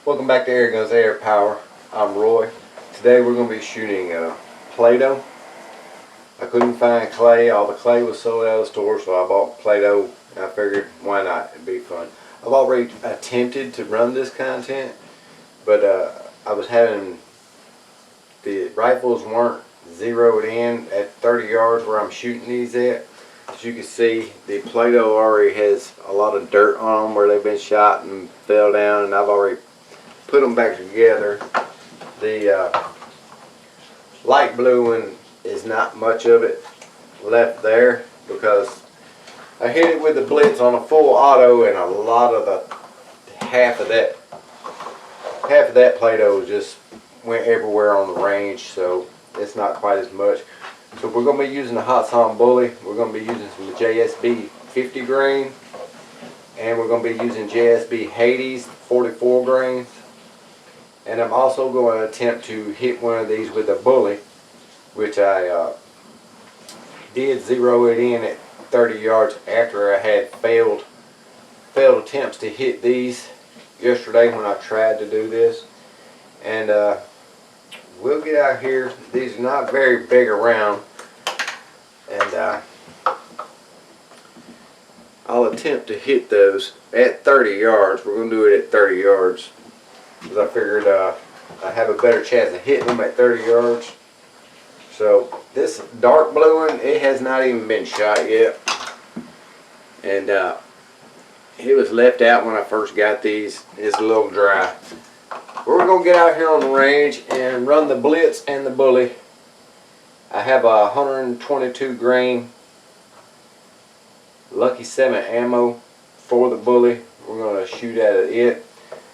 Welcome back to Air Guns Air Power. I'm Roy. Today we're going to be shooting play-doh. I couldn't find clay. All the clay was sold out of the store, so I bought play-doh. And I figured, why not? It'd be fun. I've already attempted to run this content, but I was having the rifles weren't zeroed in at 30 yards where I'm shooting these at. As you can see, the play-doh already has a lot of dirt on them where they've been shot and fell down, and I've already put them back together. The light blue one is not much of it left there because I hit it with the blitz on a full auto, and a lot of the half of that play-doh just went everywhere on the range, so it's not quite as much. So we're going to be using the Hot Sawn Bully. We're going to be using some JSB 50 grain, and we're going to be using JSB Hades 44 grains. And I'm also going to attempt to hit one of these with a bully, which I did zero it in at 30 yards after I had failed attempts to hit these yesterday when I tried to do this. And we'll get out here. These are not very big around, and I'll attempt to hit those at 30 yards. We're going to do it at 30 yards because I figured I have a better chance of hitting them at 30 yards. So this dark blue one, it has not even been shot yet, and it was left out when I first got these. It's a little dry. We're going to get out here on the range and run the blitz and the bully. I have a 122 grain Lucky 7 ammo for the bully. We're going to shoot at it.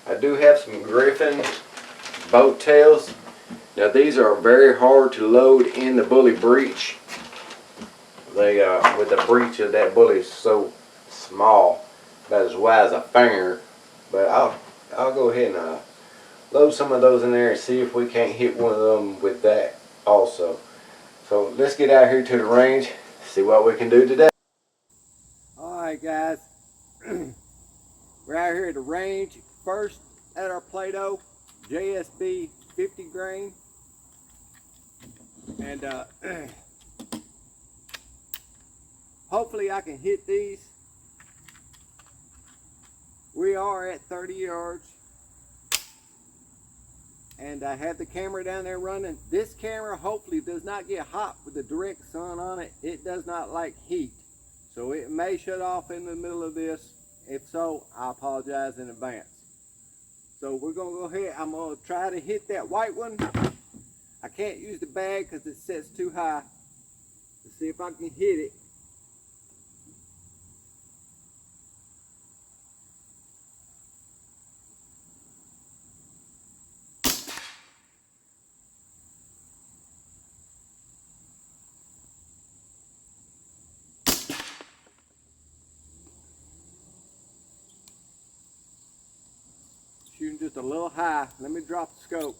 I do have some Griffin boat tails. Now these are very hard to load in the bully breech. They with the breech of that bully is so small, about as wide as a finger. But I'll go ahead and load some of those in there and see if we can't hit one of them with that also. So let's get out here to the range, see what we can do today. Alright guys, we're out here at the range. First at our play-doh, JSB 50 grain. And hopefully I can hit these. We are at 30 yards. And I have the camera down there running. This camera hopefully does not get hot with the direct sun on it. It does not like heat. So it may shut off in the middle of this. If so, I apologize in advance. So we're going to go ahead. I'm going to try to hit that white one. I can't use the bag because it sets too high. Let's see if I can hit it. Shooting just a little high. Let me drop the scope.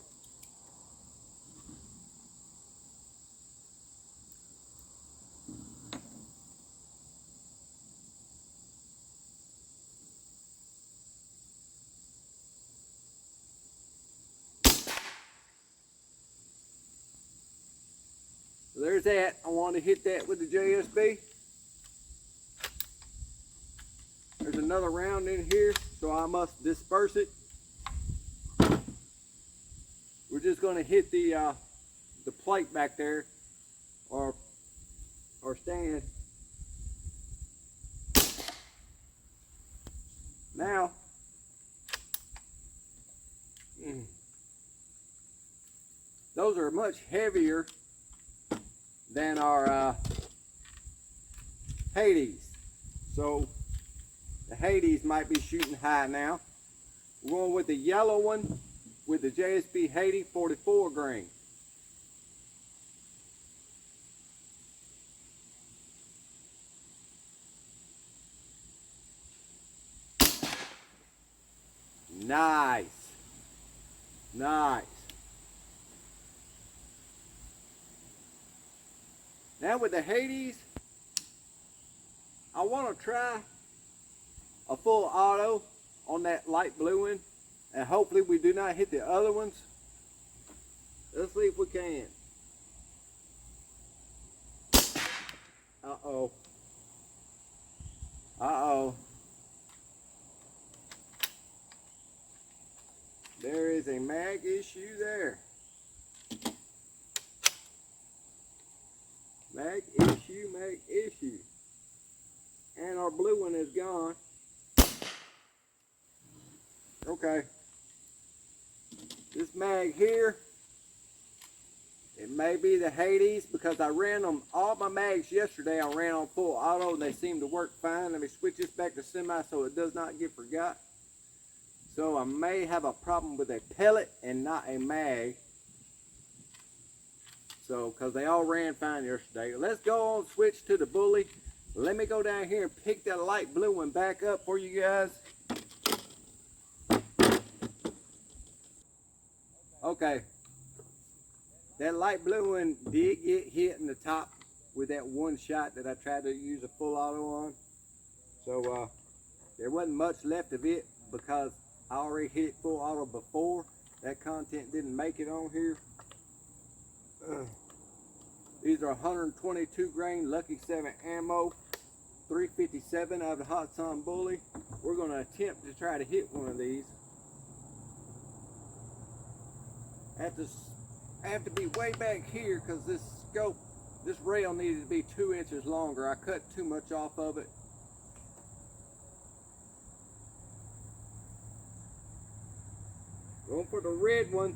So there's that. I want to hit that with the JSB. There's another round in here, so I must disperse it. We're just going to hit the plate back there, or stand. Now, those are much heavier than our Hades. So the Hades might be shooting high now. We're going with the yellow one with the JSB Hades 44 grain. Nice. Nice. Now with the Hades, I want to try a full auto on that light blue one, and hopefully we do not hit the other ones. Let's see if we can. Uh-oh. Uh-oh. There is a mag issue there. Mag issue, mag issue. And our blue one is gone. Okay. This mag here, it may be the Hades because I ran them, all my mags yesterday I ran on full auto and they seem to work fine. Let me switch this back to semi so it does not get forgot. So I may have a problem with a pellet and not a mag. So, because they all ran fine yesterday. Let's go on, switch to the bully. Let me go down here and pick that light blue one back up for you guys. Okay. That light blue one did get hit in the top with that one shot that I tried to use a full auto on. So, there wasn't much left of it because I already hit it full auto before. That content didn't make it on here. These are 122 grain Lucky 7 ammo, 357 out of the Hot Sun Bully. We're going to attempt to try to hit one of these. I have to be way back here because this scope, this rail needed to be 2 inches longer. I cut too much off of it. Going for the red one.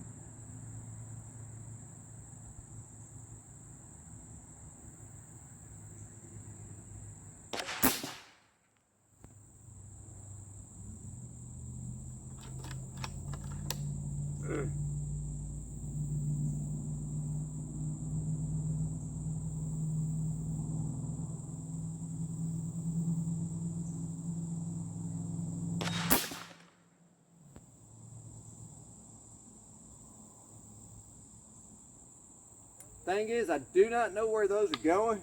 Thing is, I do not know where those are going.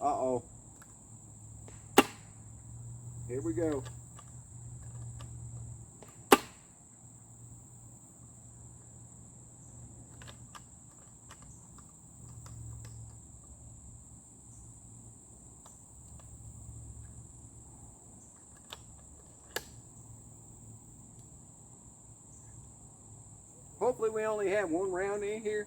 Uh-oh. Here we go. Hopefully we only have one round in here.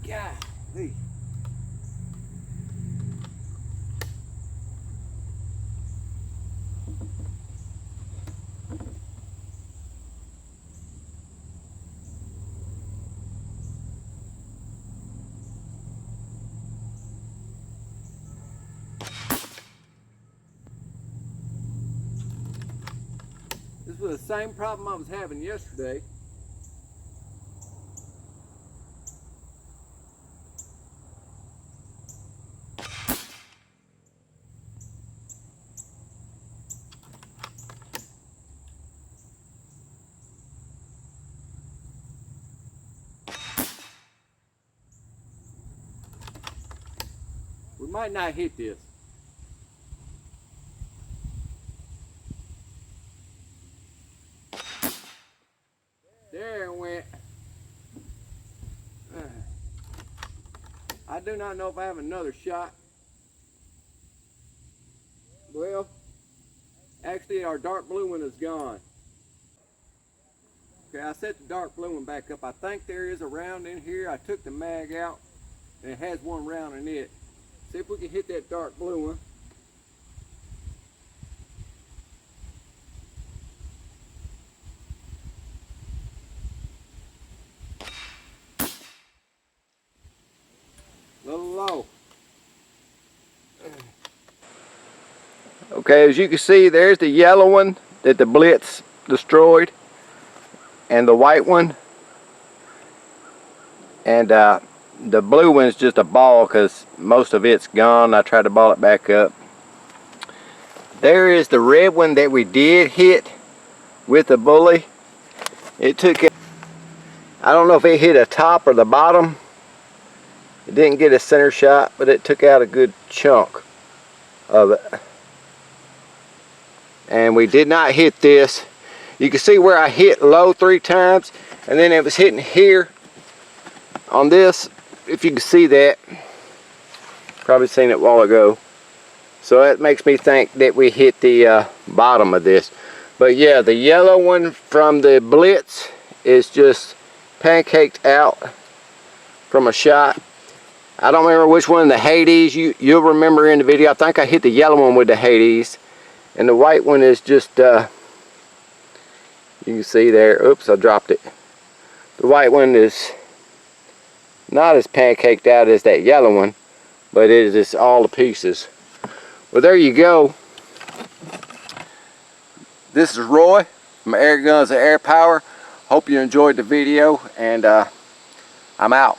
Golly. This was the same problem I was having yesterday. We might not hit this. There it went. I do not know if I have another shot. Well, actually our dark blue one is gone. Okay, I set the dark blue one back up. I think there is a round in here. I took the mag out and it has one round in it. See if we can hit that dark blue one. A little low. Okay, as you can see, there's the yellow one that the Blitz destroyed, and the white one, and the blue one's just a ball because most of it's gone. I tried to ball it back up. There is the red one that we did hit. with the bully. It took it, I don't know if it hit a top or the bottom. It didn't get a center shot, but it took out a good chunk of it. And we did not hit this. You can see where I hit low 3 times, and then it was hitting here on this, if you can see that. Probably seen it a while ago. So that makes me think that we hit the bottom of this. But yeah, the yellow one from the Blitz is just pancaked out from a shot. I don't remember which one, the Hades. You'll remember in the video. I think I hit the yellow one with the Hades. And the white one is just, you can see there. Oops, I dropped it. The white one is not as pancaked out as that yellow one, but it is just all the pieces. Well, there you go. This is Roy from Air Guns and Air Power. Hope you enjoyed the video, and I'm out.